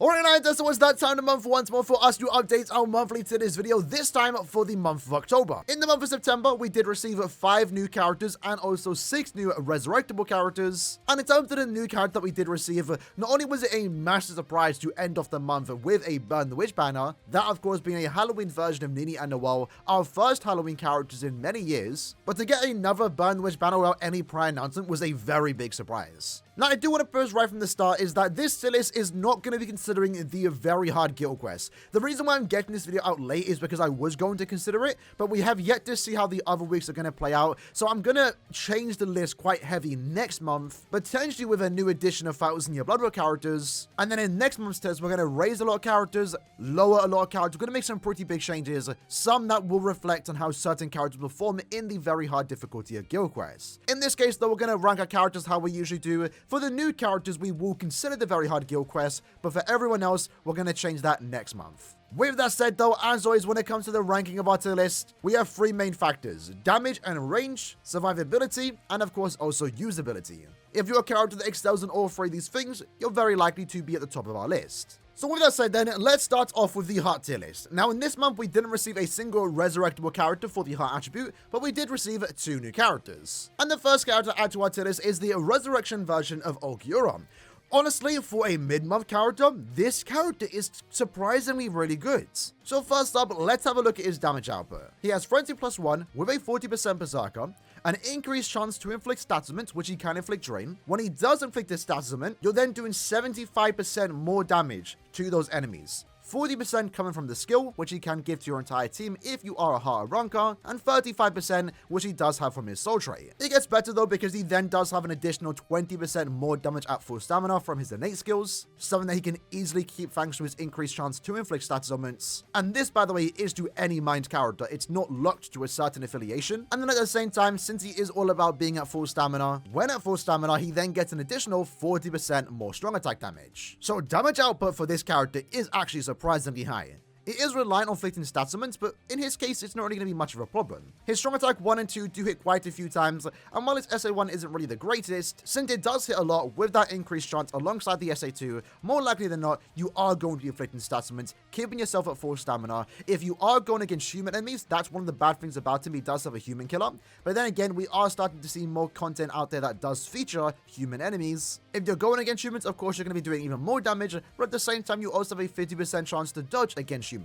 Alright, guys, so it's that time of the month once more for us to update our monthly to this video, this time for the month of October. In the month of September, we did receive 5 new characters and also 6 new resurrectable characters. And in terms of the new character that we did receive, not only was it a massive surprise to end off the month with a Burn the Witch banner, that of course being a Halloween version of Nini and Noelle, our first Halloween characters in many years, but to get another Burn the Witch banner without any prior announcement was a very big surprise. Now, I do want to post right from the start is that this tier list is not going to be considering the very hard guild quest. The reason why I'm getting this video out late is because I was going to consider it, but we have yet to see how the other weeks are going to play out. So I'm going to change the list quite heavy next month, potentially with a new addition of 1,000-year Blood War characters. And then in next month's test, we're going to raise a lot of characters, lower a lot of characters. We're going to make some pretty big changes, some that will reflect on how certain characters perform in the very hard difficulty of guild quests. In this case, though, we're going to rank our characters how we usually do. For the new characters, we will consider the very hard guild quest, but for everyone else, we're going to change that next month. With that said though, as always, when it comes to the ranking of our tier list, we have 3 main factors: damage and range, survivability, and of course also usability. If you're a character that excels in all 3 of these things, you're very likely to be at the top of our list. So with that said then, let's start off with the heart tier list. Now in this month, we didn't receive a single resurrectable character for the heart attribute, but we did receive 2 new characters. And the first character added to our tier list is the resurrection version of Aaroniero. Honestly, for a mid-month character, this character is surprisingly really good. So first up, let's have a look at his damage output. He has Frenzy +1 with a 40% Berserker, an increased chance to inflict stats augment, which he can inflict Drain. When he does inflict this stats augment, you're then doing 75% more damage to those enemies. 40% coming from the skill, which he can give to your entire team if you are a Heart Ranker, and 35% which he does have from his soul trait. It gets better though because he then does have an additional 20% more damage at full stamina from his innate skills, something that he can easily keep thanks to his increased chance to inflict stats augments. And this, by the way, is to any mind character. It's not locked to a certain affiliation. And then at the same time, since he is all about being at full stamina, when at full stamina, he then gets an additional 40% more strong attack damage. So damage output for this character is actually surprisingly high. It is reliant on inflicting stats augments, but in his case, it's not really going to be much of a problem. His strong attack 1 and 2 do hit quite a few times, and while his SA1 isn't really the greatest, since it does hit a lot with that increased chance alongside the SA2, more likely than not, you are going to be inflicting stats augments, keeping yourself at full stamina. If you are going against human enemies, that's one of the bad things about him. He does have a human killer, but then again, we are starting to see more content out there that does feature human enemies. If you're going against humans, of course, you're going to be doing even more damage, but at the same time, you also have a 50% chance to dodge against humans.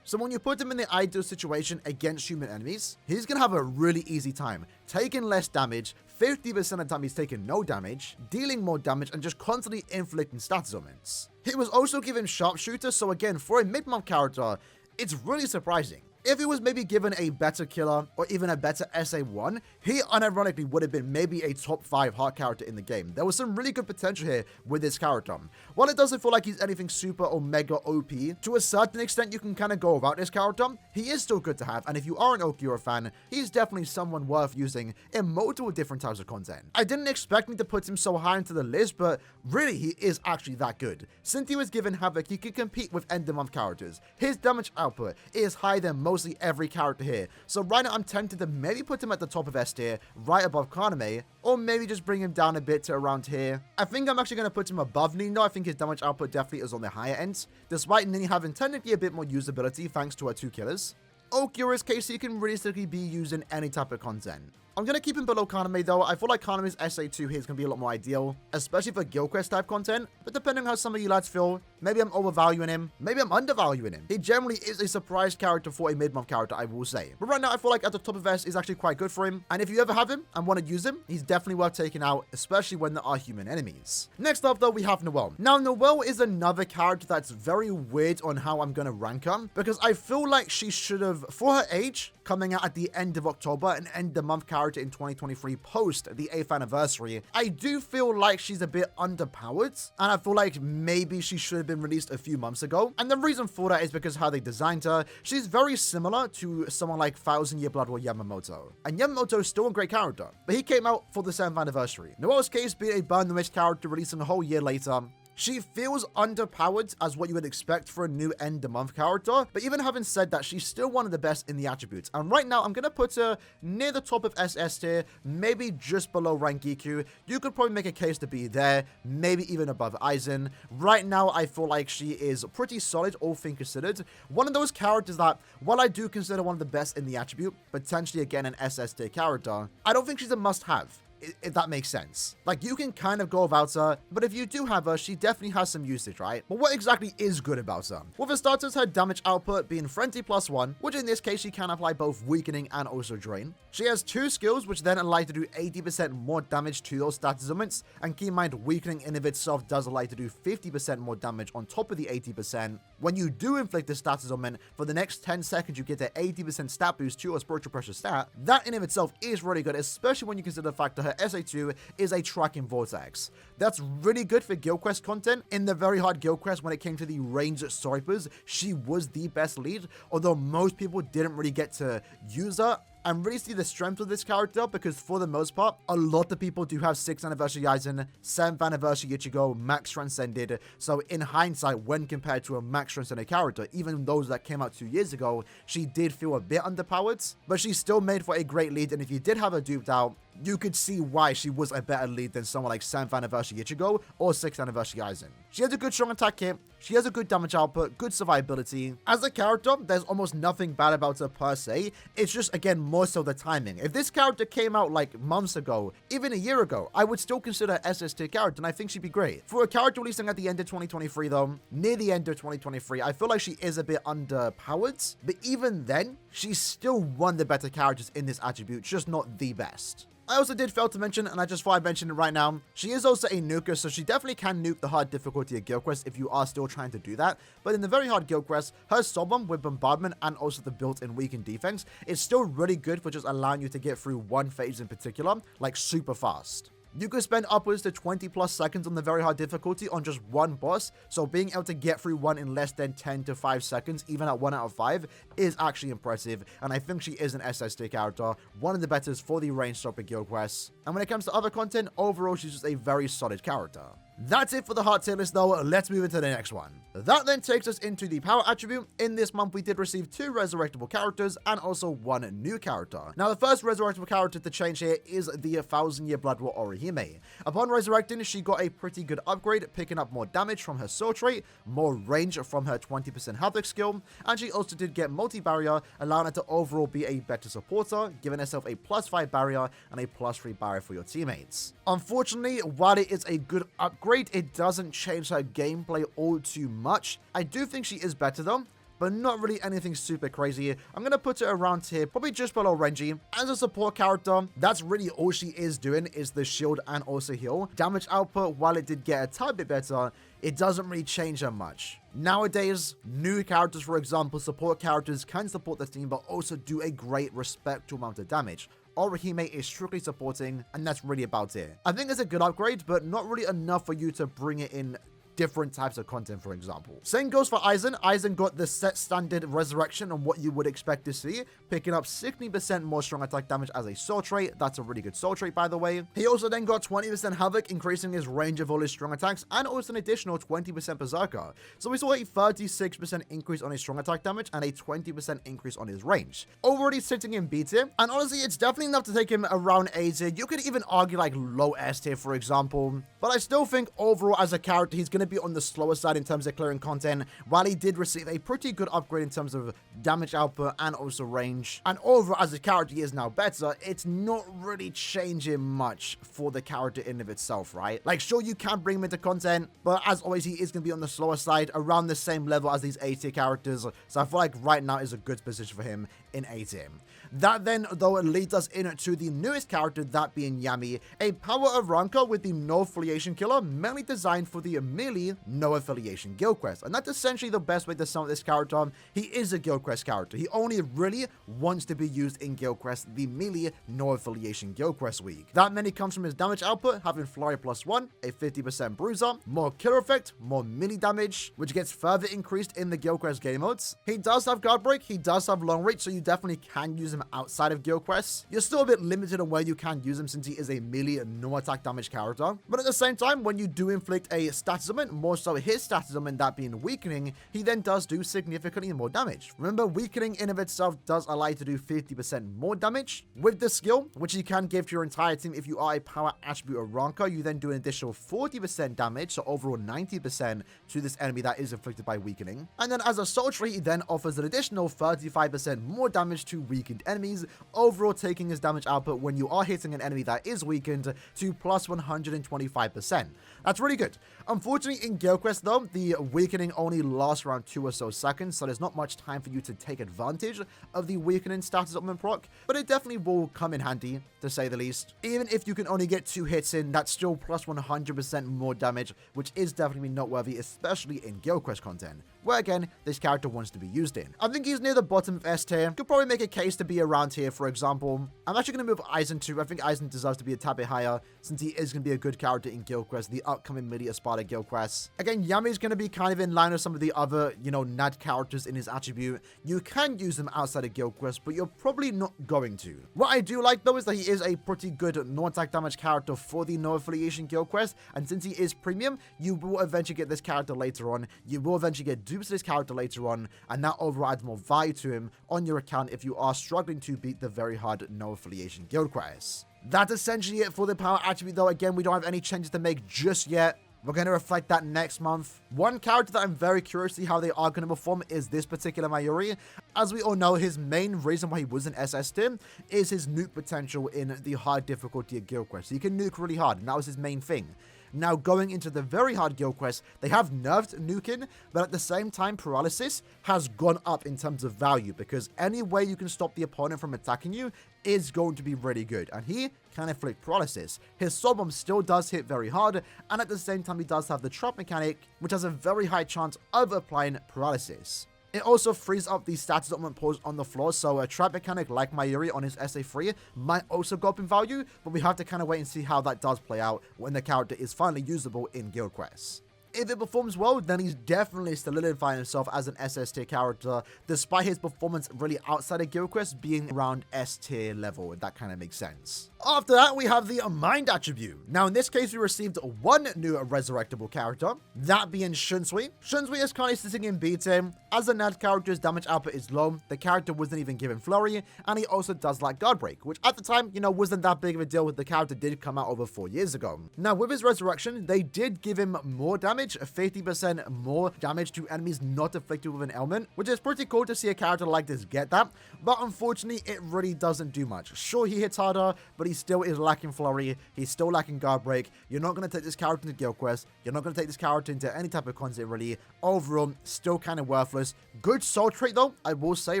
So when you put him in the ideal situation against human enemies, he's going to have a really easy time, taking less damage, 50% of the time he's taking no damage, dealing more damage, and just constantly inflicting stats augments. He was also given Sharpshooter, so again, for a mid-month character, it's really surprising. If he was maybe given a better killer or even a better SA1, he unironically would have been maybe a top 5 heart character in the game. There was some really good potential here with this character. While it doesn't feel like he's anything super or mega OP, to a certain extent you can kind of go about this character, he is still good to have, and if you are an Aaroniero fan, he's definitely someone worth using in multiple different types of content. I didn't expect me to put him so high into the list, but really he is actually that good. Since he was given Havoc, he could compete with end of month characters. His damage output is higher than mostly every character here. So right now I'm tempted to maybe put him at the top of S tier, right above Kaname, or maybe just bring him down a bit to around here. I think I'm actually going to put him above Nini. I think his damage output definitely is on the higher end, despite Nini having technically a bit more usability thanks to her 2 killers. Aarionero's case, he can realistically be used in any type of content. I'm going to keep him below Kaname though. I feel like Kaname's SA2 here is going to be a lot more ideal, especially for guild quest type content, but depending on how some of you lads feel, maybe I'm overvaluing him, maybe I'm undervaluing him. He generally is a surprise character for a mid-month character, I will say. But right now, I feel like at the top of S is actually quite good for him, and if you ever have him and want to use him, he's definitely worth taking out, especially when there are human enemies. Next up though, we have Noelle. Now, Noelle is another character that's very weird on how I'm going to rank her, because I feel like she should have, for her age, coming out at the end of October, an end of month character in 2023 post the 8th anniversary, I do feel like she's a bit underpowered, and I feel like maybe she should have been released a few months ago. And the reason for that is because how they designed her. She's very similar to someone like 1,000-year Blood War Yamamoto. And Yamamoto is still a great character, but he came out for the 7th anniversary. Noelle's case being a Burn the Witch character releasing a whole year later, She feels underpowered as what you would expect for a new end the month character, but even having said that, she's still one of the best in the attributes. And right now, I'm going to put her near the top of SS tier, maybe just below Rangiku. You could probably make a case to be there, maybe even above Aizen. Right now, I feel like she is pretty solid, all things considered. One of those characters that, while I do consider one of the best in the attribute, potentially again an SS tier character, I don't think she's a must-have, if that makes sense. Like, you can kind of go about her, but if you do have her, she definitely has some usage, right? But what exactly is good about her? Well, for starters, her damage output being Frenzy +1, which in this case, she can apply both Weakening and also Drain. She has 2 skills, which then allow you to do 80% more damage to those status elements, and keep in mind, Weakening in of itself does allow you to do 50% more damage on top of the 80%. When you do inflict the status element, for the next 10 seconds, you get an 80% stat boost to your Spiritual Pressure stat. That in of itself is really good, especially when you consider the fact that her SA2 is a tracking vortex. That's really good for guild quest content. In the very hard guild quest, when it came to the ranged snipers, she was the best lead, although most people didn't really get to use her and really see the strength of this character, because for the most part, a lot of people do have 6th anniversary Aizen, 7th anniversary Ichigo, max transcended. So in hindsight, when compared to a max transcended character, even those that came out 2 years ago, she did feel a bit underpowered, but she's still made for a great lead. And if you did have her duped out, you could see why she was a better lead than someone like 7th anniversary Ichigo or 6th anniversary Aizen. She has a good strong attack kit, she has a good damage output, good survivability. As a character, there's almost nothing bad about her per se. It's just, again, more so the timing. If this character came out like months ago, even a year ago, I would still consider SS tier character, and I think she'd be great. For a character releasing at the end of 2023 though, near the end of 2023, I feel like she is a bit underpowered, but even then, she's still one of the better characters in this attribute, just not the best. I also did fail to mention, and I just thought I'd mention it right now, she is also a nuker, so she definitely can nuke the hard difficulty of guild quest if you are still trying to do that. But in the very hard guild quest, her soul bomb with bombardment and also the built-in weakened defense is still really good for just allowing you to get through one phase in particular, like super fast. You could spend upwards to 20 plus seconds on the very hard difficulty on just one boss, so being able to get through one in less than 10 to 5 seconds, even at 1 out of 5, is actually impressive, and I think she is an SS tier character, one of the betters for the range stopper guild quests. And when it comes to other content, overall she's just a very solid character. That's it for the hard tier list though, let's move into the next one. That then takes us into the power attribute. In this month, we did receive 2 resurrectable characters and also 1 new character. Now, the first resurrectable character to change here is the 1000-year Blood War Orihime. Upon resurrecting, she got a pretty good upgrade, picking up more damage from her sword trait, more range from her 20% Havoc skill, and she also did get multi-barrier, allowing her to overall be a better supporter, giving herself a +5 barrier and a +3 barrier for your teammates. Unfortunately, while it is a good upgrade, it doesn't change her gameplay all too much. I do think she is better though, but not really anything super crazy. I'm going to put it around here, probably just below Renji. As a support character, that's really all she is doing, is the shield and also heal. Damage output, while it did get a tad bit better, it doesn't really change her much. Nowadays, new characters, for example, support characters can support the team, but also do a great respectable amount of damage. Orihime is strictly supporting, and that's really about it. I think it's a good upgrade, but not really enough for you to bring it in different types of content, for example. Same goes for Aizen. Aizen got the set standard resurrection on what you would expect to see, picking up 60% more strong attack damage as a soul trait. That's a really good soul trait, by the way. He also then got 20% Havoc, increasing his range of all his strong attacks, and also an additional 20% Berserker. So we saw a 36% increase on his strong attack damage and a 20% increase on his range. Already sitting in B tier, and honestly, it's definitely enough to take him around A tier. You could even argue like low S tier, for example. But I still think overall as a character, he's going to be on the slower side in terms of clearing content, while he did receive a pretty good upgrade in terms of damage output and also range. And overall as a character, he is now better. It's not really changing much for the character in of itself, right? Like, sure, you can bring him into content, but as always, he is going to be on the slower side, around the same level as these A tier characters. So I feel like right now is a good position for him in A tier. That then, though, leads us into the newest character, that being Yami, a power of Ranka with the no affiliation killer, mainly designed for the melee no affiliation guild quest. And that's essentially the best way to sum up this character. He is a guild quest character. He only really wants to be used in guild quest, the melee no affiliation guild quest week. That mainly comes from his damage output, having Flurry +1, a 50% bruiser, more killer effect, more melee damage, which gets further increased in the guild quest game modes. He does have guard break, he does have long reach, so you definitely can use him outside of guild quests. You're still a bit limited on where you can use him since he is a melee no attack damage character. But at the same time, when you do inflict a status ailment, more so his status ailment, that being weakening, he then does do significantly more damage. Remember, weakening in of itself does allow you to do 50% more damage. With the skill, which you can give to your entire team if you are a power attribute Aaroniero, you then do an additional 40% damage, so overall 90% to this enemy that is inflicted by weakening. And then as a soul tree, he then offers an additional 35% more damage to weakened enemies, overall taking his damage output when you are hitting an enemy that is weakened to plus 125%. That's really good. Unfortunately, in guild quest though, the weakening only lasts around 2 or so seconds, so there's not much time for you to take advantage of the weakening status ailment proc, but it definitely will come in handy, to say the least. Even if you can only get 2 hits in, that's still plus 100% more damage, which is definitely noteworthy, especially in guild quest content, where again, this character wants to be used in. I think he's near the bottom of S tier. Could probably make a case to be around here, for example. I'm actually going to move Aizen too. I think Aizen deserves to be a tad bit higher, since he is going to be a good character in guild quest, the upcoming Media Sparta guild quests. Again, Yami's going to be kind of in line with some of the other, NAD characters in his attribute. You can use them outside of guild quest, but you're probably not going to. What I do like though is that he is a pretty good no-attack damage character for the no affiliation guild quest, and since he is premium, you will eventually get this character later on. You will eventually get dupes of this character later on, and that overall adds more value to him on your account if you are struggling to beat the very hard no affiliation guild quests. That's essentially it for the power attribute though. Again, we don't have any changes to make just yet. We're going to reflect that next month. One character that I'm very curious to see how they are going to perform is this particular Mayuri. As we all know, his main reason why he was an SS tier is his nuke potential in the hard difficulty of guild quests. He can nuke really hard, and that was his main thing. Now, going into the very hard guild quests, they have nerfed nuking, but at the same time, paralysis has gone up in terms of value, because any way you can stop the opponent from attacking you is going to be really good, and he can inflict paralysis. His soul bomb still does hit very hard, and at the same time, he does have the trap mechanic, which has a very high chance of applying paralysis. It also frees up the status ailment pause on the floor, so a trap mechanic like Mayuri on his SA3 might also go up in value, but we have to kind of wait and see how that does play out when the character is finally usable in guild quests. If it performs well, then he's definitely solidifying himself as an SS tier character, despite his performance really outside of guild quests being around S tier level, if that kind of makes sense. After that, we have the Mind attribute. Now, in this case, we received one new resurrectable character, that being Shunsui. Shunsui is currently sitting in B tier. As a NAD character's damage output is low, the character wasn't even given Flurry, and he also does lack Guard Break, which at the time, wasn't that big of a deal. The character did come out over 4 years ago. Now, with his resurrection, they did give him more damage, 50% more damage to enemies not afflicted with an ailment, which is pretty cool to see a character like this get that, but unfortunately, it really doesn't do much. Sure, he hits harder, but he still is lacking Flurry, he's still lacking Guard Break. You're not going to take this character into guild quest, you're not going to take this character into any type of content really. Overall, still kind of worthless. Good soul trait though, I will say,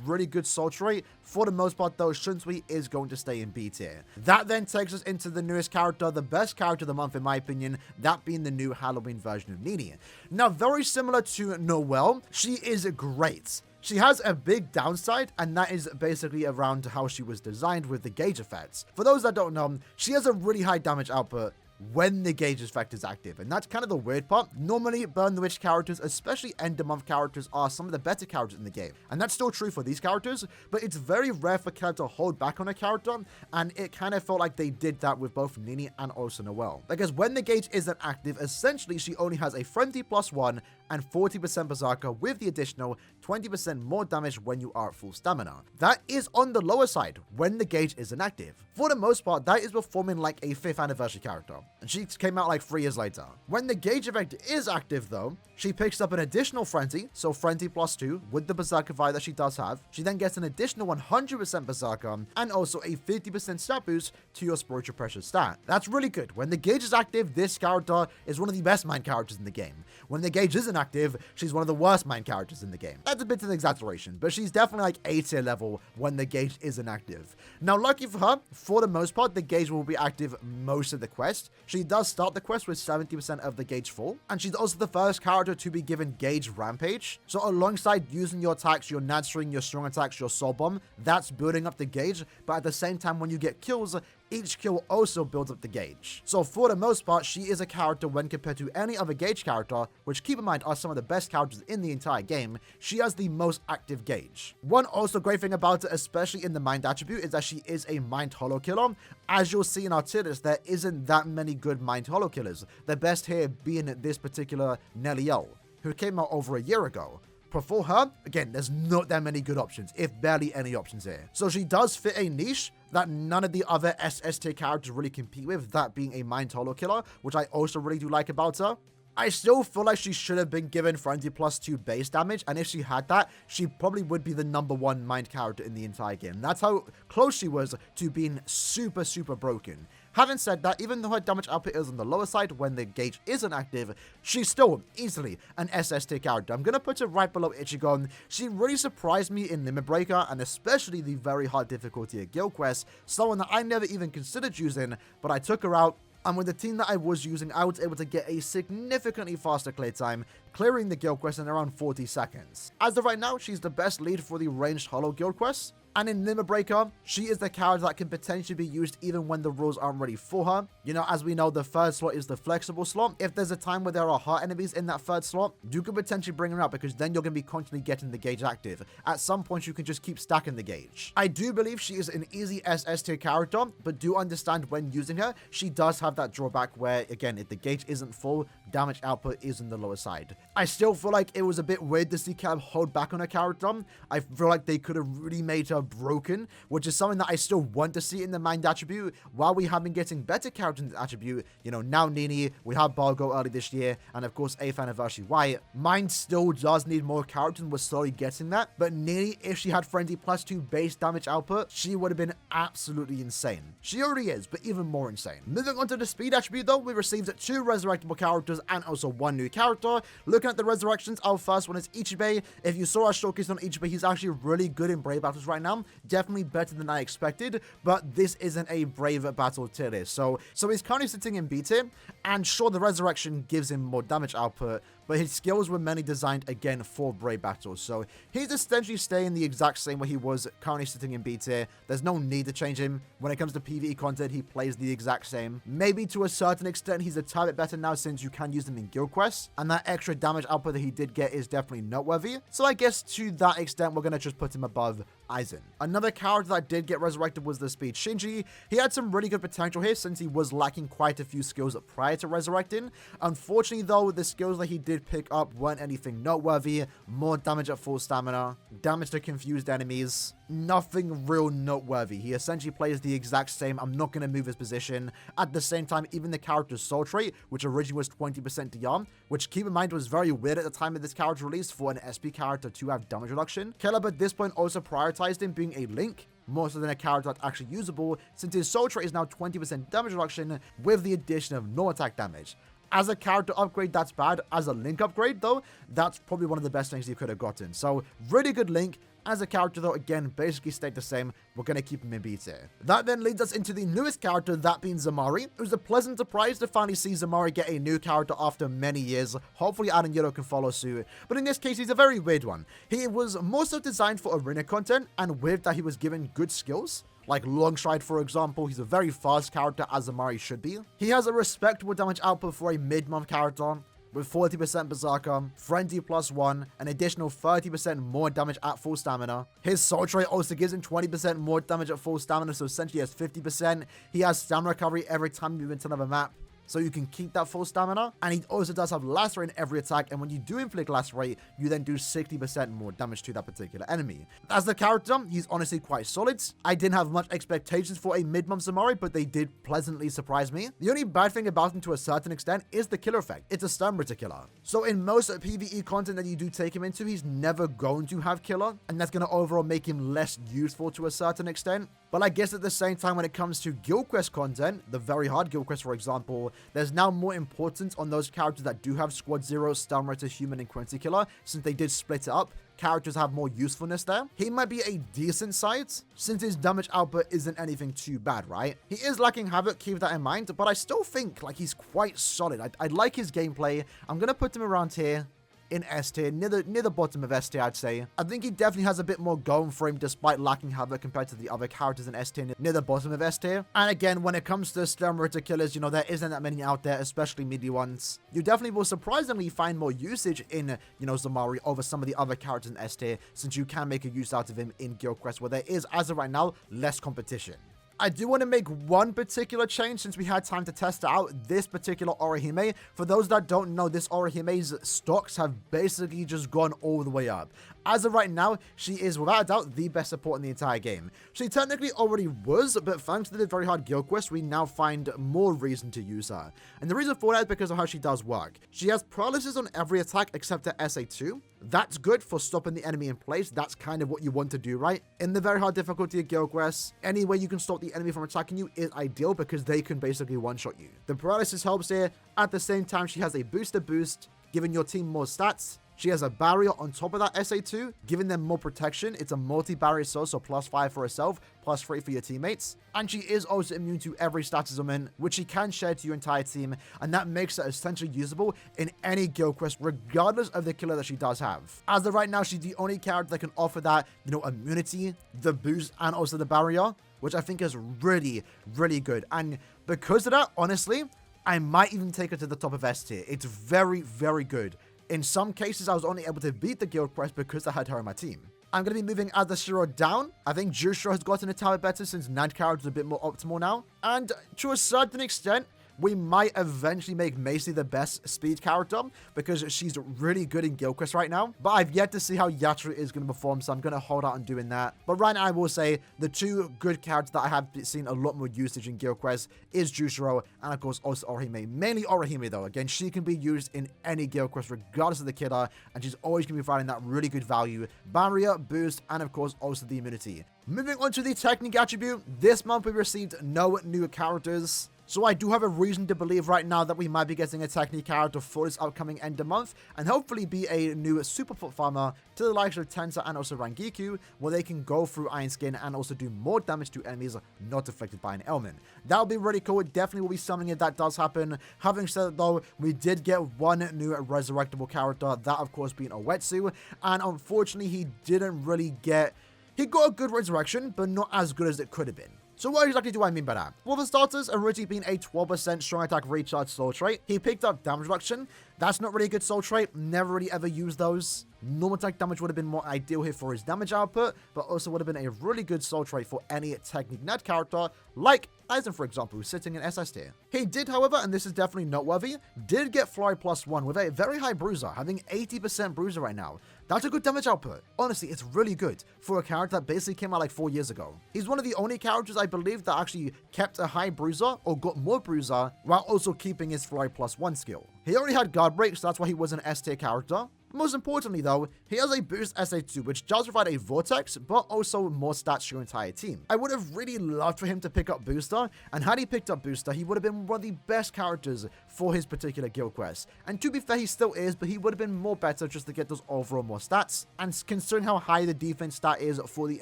really good soul trait. For the most part though, Shunsui is going to stay in B tier. That then takes us into the newest character, the best character of the month in my opinion, that being the new Halloween version of Nini. Now, very similar to Noelle, she is great. She has a big downside, and that is basically around how she was designed with the gauge effects. For those that don't know, she has a really high damage output when the gauge effect is active, and that's kind of the weird part. Normally, Burn the Witch characters, especially end of month characters, are some of the better characters in the game, and that's still true for these characters, but it's very rare for character to hold back on a character, and it kind of felt like they did that with both Nini and also Noelle. Because when the gauge isn't active, essentially she only has a Frenzy +1 and 40% Berserker with the additional 20% more damage when you are at full stamina. That is on the lower side when the gauge isn't active. For the most part, that is performing like a 5th anniversary character, and she came out like 3 years later. When the gauge effect is active though, she picks up an additional Frenzy, so Frenzy +2 with the Berserker vibe that she does have. She then gets an additional 100% Berserker and also a 50% stat boost to your Spiritual Pressure stat. That's really good. When the gauge is active, this character is one of the best main characters in the game. When the gauge isn't active, she's one of the worst main characters in the game. That's a bit of an exaggeration, but she's definitely like A tier level when the gauge isn't active. Now, lucky for her, for the most part, the gauge will be active most of the quest. She does start the quest with 70% of the gauge full, and she's also the first character to be given Gauge Rampage. So alongside using your attacks, your NAD string, your strong attacks, your soul bomb, that's building up the gauge, but at the same time, when you get kills, each kill also builds up the gauge. So for the most part, she is a character when compared to any other gauge character, which keep in mind are some of the best characters in the entire game, she has the most active gauge. One also great thing about it, especially in the mind attribute, is that she is a mind holo killer. As you'll see in our tier list, there isn't that many good mind holo killers. The best here being this particular Nelliel, who came out over a year ago. Before her, again, there's not that many good options, if barely any options here. So she does fit a niche that none of the other SS tier characters really compete with, that being a mind holo killer, which I also really do like about her. I still feel like she should have been given Frenzy +2 base damage, and if she had that, she probably would be the #1 mind character in the entire game. That's how close she was to being super, super broken. Having said that, even though her damage output is on the lower side when the gauge isn't active, she's still easily an SS tier character. I'm going to put her right below Ichigon. She really surprised me in Limit Breaker, and especially the very hard difficulty at Guild Quest, someone that I never even considered using, but I took her out. And with the team that I was using, I was able to get a significantly faster clear time, clearing the guild quest in around 40 seconds. As of right now, she's the best lead for the ranged holo guild quest. And in Limit Breaker, she is the character that can potentially be used even when the rules aren't ready for her. You know, as we know, the third slot is the flexible slot. If there's a time where there are hard enemies in that third slot, you could potentially bring her out, because then you're going to be constantly getting the gauge active. At some point, you can just keep stacking the gauge. I do believe she is an easy SS tier character, but do understand when using her, she does have that drawback where, again, if the gauge isn't full, damage output is on the lower side. I still feel like it was a bit weird to see Cab hold back on her character. I feel like they could have really made her broken, which is something that I still want to see in the mind attribute. While we have been getting better characters in the attribute, you know, now Nini, we have Bargo early this year, and of course 8th anniversary Wyatt. Mind still does need more characters, and we're slowly getting that. But Nini, if she had Frenzy +2 base damage output, she would have been absolutely insane. She already is, but even more insane. Moving on to the speed attribute though, we received 2 resurrectable characters and also 1 new character. Looking at the resurrections, our first one is Ichibe. If you saw our showcase on Ichibe, he's actually really good in Brave battles right now. Definitely better than I expected, but this isn't a Brave battle tier list. So he's currently sitting in B tier, and sure, the resurrection gives him more damage output, but his skills were mainly designed again for Brave battles. So he's essentially staying the exact same way he was currently sitting in B tier. There's no need to change him. When it comes to PvE content, he plays the exact same. Maybe to a certain extent, he's a tad bit better now since you can use him in guild quests, and that extra damage output that he did get is definitely noteworthy. So I guess to that extent, we're going to just put him above Aizen. Another character that did get resurrected was the Speed Shinji. He had some really good potential here since he was lacking quite a few skills prior to resurrecting. Unfortunately though, the skills that he did pick up weren't anything noteworthy. More damage at full stamina, damage to confused enemies, nothing real noteworthy. He essentially plays the exact same, I'm not going to move his position. At the same time, even the character's soul trait, which originally was 20% DR, which keep in mind was very weird at the time of this character release for an SP character to have damage reduction. Caleb at this point also prioritized him being a Link, more so than a character that's actually usable, since his soul trait is now 20% damage reduction with the addition of no attack damage. As a character upgrade, that's bad. As a Link upgrade, though, that's probably one of the best things you could have gotten. So, really good Link. As a character, though, again, basically stayed the same. We're going to keep him in B tier. That then leads us into the newest character, that being Zamari. It was a pleasant surprise to finally see Zamari get a new character after many years. Hopefully, Aaroniero can follow suit. But in this case, he's a very weird one. He was more so designed for arena content, and with that, he was given good skills. Like Longstride, for example, he's a very fast character, as Zamari should be. He has a respectable damage output for a mid-month character, with 40% Berserker, Frenzy +1, an additional 30% more damage at full stamina. His soul trait also gives him 20% more damage at full stamina, so essentially he has 50%. He has stamina recovery every time you move into another map, so you can keep that full stamina. And he also does have lacerate in every attack, and when you do inflict lacerate, you then do 60% more damage to that particular enemy. As the character, he's honestly quite solid. I didn't have much expectations for a mid-month Zamari, but they did pleasantly surprise me. The only bad thing about him to a certain extent is the killer effect. It's a stun Ritter killer. So in most PvE content that you do take him into, he's never going to have killer, and that's going to overall make him less useful to a certain extent. But I guess at the same time, when it comes to guild quest content, the very hard guild quest, for example, there's now more importance on those characters that do have Squad 0, Stun Ritter, Human, and Quincy Killer, since they did split it up. Characters have more usefulness there. He might be a decent sight, since his damage output isn't anything too bad, right? He is lacking Havoc, keep that in mind, but I still think like he's quite solid. I like his gameplay. I'm going to put him around here. in S tier, near the bottom of S tier, I'd say. I think he definitely has a bit more going for him despite lacking Havoc compared to the other characters in S tier, near the bottom of S tier. And again, when it comes to Sturmritter killers, you know, there isn't that many out there, especially melee ones. You definitely will surprisingly find more usage in, you know, Zamari over some of the other characters in S tier, since you can make a use out of him in Guild Quest, where there is, as of right now, less competition. I do want to make one particular change since we had time to test out this particular Orihime. For those that don't know, this Orihime's stocks have basically just gone all the way up. As of right now, she is without a doubt the best support in the entire game. She technically already was, but thanks to the very hard guild quest, we now find more reason to use her. And the reason for that is because of how she does work. She has paralysis on every attack except her SA2. That's good for stopping the enemy in place. That's kind of what you want to do, right? In the very hard difficulty of guild quests, any way you can stop the enemy from attacking you is ideal because they can basically one-shot you. The paralysis helps here. At the same time, she has a booster boost, giving your team more stats. She has a barrier on top of that SA2, giving them more protection. It's a multi-barrier so +5 for herself, +3 for your teammates. And she is also immune to every statism, which she can share to your entire team, and that makes her essentially usable in any guild quest, regardless of the killer that she does have. As of right now, she's the only character that can offer that, you know, immunity, the boost, and also the barrier, which I think is really, really good. And because of that, honestly, I might even take her to the top of S tier. It's very, very good. In some cases, I was only able to beat the guild quest because I had her on my team. I'm going to be moving Adashiro down. I think Jushiro has gotten a tiny bit better since Night character is a bit more optimal now. And to a certain extent, we might eventually make Macy the best speed character because she's really good in Guild Quest right now. But I've yet to see how Yaturu is going to perform, so I'm going to hold out on doing that. But right now, I will say the two good characters that I have seen a lot more usage in Guild Quest is Jushiro and, of course, also Orihime. Mainly Orihime, though. Again, she can be used in any Guild Quest regardless of the killer, and she's always going to be providing that really good value, barrier, boost, and, of course, also the immunity. Moving on to the technique attribute, this month we received no new characters. So I do have a reason to believe right now that we might be getting a technique character for this upcoming end of month, and hopefully be a new super foot farmer to the likes of Tensa and also Rangiku, where they can go through Iron Skin and also do more damage to enemies not affected by an ailment. That would be really cool. It definitely will be something if that does happen. Having said that though, we did get one new resurrectable character, that of course being Owetsu, and unfortunately he didn't really get... He got a good resurrection, but not as good as it could have been. So what exactly do I mean by that? Well, for starters, originally being a 12% strong attack recharge soul trait, he picked up damage reduction. That's not really a good soul trait. Never really ever used those. Normal attack damage would have been more ideal here for his damage output, but also would have been a really good soul trait for any technique net character, like Aizen, for example, who's sitting in SS tier. He did, however, and this is definitely noteworthy, did get Fly +1 with a very high bruiser, having 80% bruiser right now. That's a good damage output. Honestly, it's really good for a character that basically came out like 4 years ago. He's one of the only characters I believe that actually kept a high bruiser or got more bruiser while also keeping his Fly +1 skill. He already had guard break, so that's why he was an S tier character. Most importantly though, he has a boost SA2 which does provide a vortex, but also more stats to your entire team. I would have really loved for him to pick up Booster, and had he picked up Booster, he would have been one of the best characters for his particular guild quest. And to be fair, he still is, but he would have been more better just to get those overall more stats. And considering how high the defense stat is for the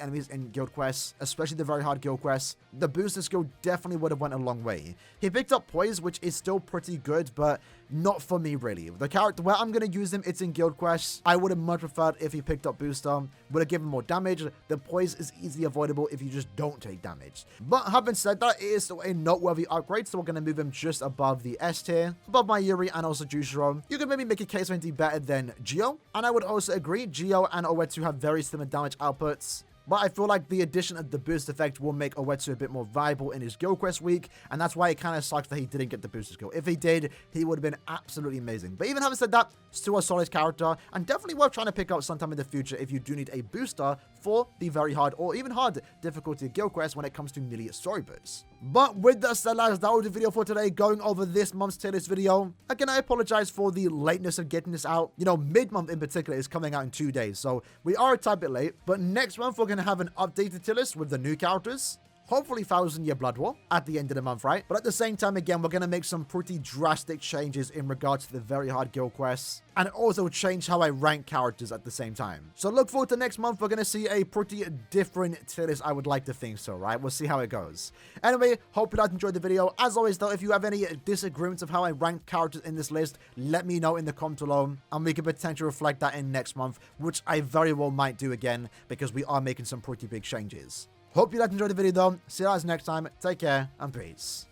enemies in guild quests, especially the very hard guild quests, the booster skill definitely would have went a long way. He picked up Poise, which is still pretty good, but not for me really. The character where I'm going to use him, it's in guild quests. I would have much preferred if he picked up Booster, would have given more damage. The Poise is easily avoidable if you just don't take damage. But having said that, it is still a noteworthy upgrade, so we're going to move him just above the S tier, above Mayuri and also Jushiro. You can maybe make a case for him to be better than Gio, and I would also agree, Gio and Owetsu have very similar damage outputs. But I feel like the addition of the boost effect will make Owetsu a bit more viable in his Guild Quest week, and that's why it kind of sucks that he didn't get the booster skill. If he did, he would have been absolutely amazing. But even having said that, still a solid character, and definitely worth trying to pick up sometime in the future if you do need a booster for the very hard or even hard difficulty of Guild Quest when it comes to melee storybooks. But with that said, lads, that was the video for today, going over this month's tier list video. Again, I apologize for the lateness of getting this out. You know, mid-month in particular is coming out in 2 days, so we are a tad bit late. But next month, we're going to have an updated tier list with the new characters. hopefully 1,000-year Blood War at the end of the month, right? But at the same time, again, we're going to make some pretty drastic changes in regards to the very hard guild quests, and also change how I rank characters at the same time. So look forward to next month. We're going to see a pretty different tier list. I would like to think so, right? We'll see how it goes. Anyway, hope you guys enjoyed the video. As always, though, if you have any disagreements of how I rank characters in this list, let me know in the comments below, and we can potentially reflect that in next month, which I very well might do again, because we are making some pretty big changes. Hope you guys enjoyed the video, though. See you guys next time. Take care, and peace.